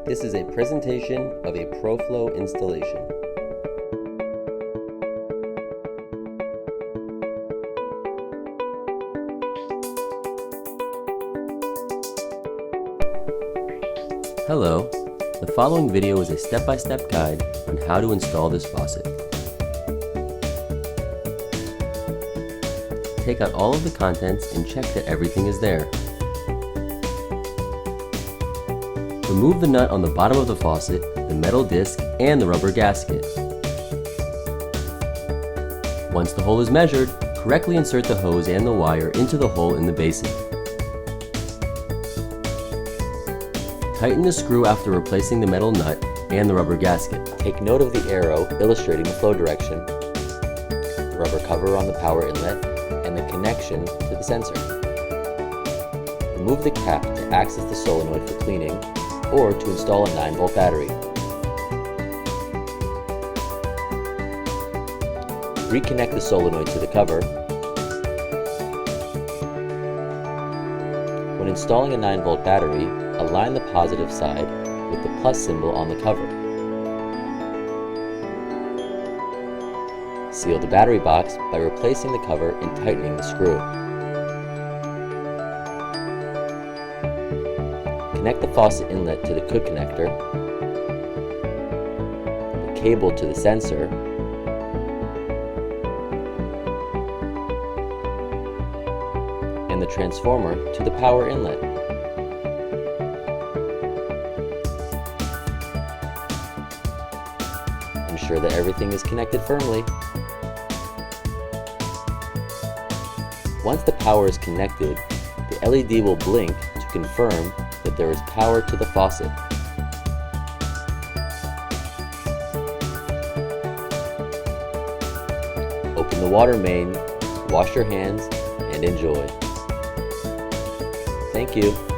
This is a presentation of a ProFlow installation. Hello, the following video is a step-by-step guide on how to install this faucet. Take out all of the contents and check that everything is there. Remove the nut on the bottom of the faucet, the metal disc, and the rubber gasket. Once the hole is measured, correctly insert the hose and the wire into the hole in the basin. Tighten the screw after replacing the metal nut and the rubber gasket. Take note of the arrow illustrating the flow direction, the rubber cover on the power inlet, and the connection to the sensor. Remove the cap to access the solenoid for cleaning or to install a 9-volt battery. Reconnect the solenoid to the cover. When installing a 9-volt battery, align the positive side with the plus symbol on the cover. Seal the battery box by replacing the cover and tightening the screw. Connect the faucet inlet to the quick connector, the cable to the sensor, and the transformer to the power inlet. Ensure that everything is connected firmly. Once the power is connected, the LED will blink to confirm that there is power to the faucet. Open the water main, wash your hands, and enjoy. Thank you.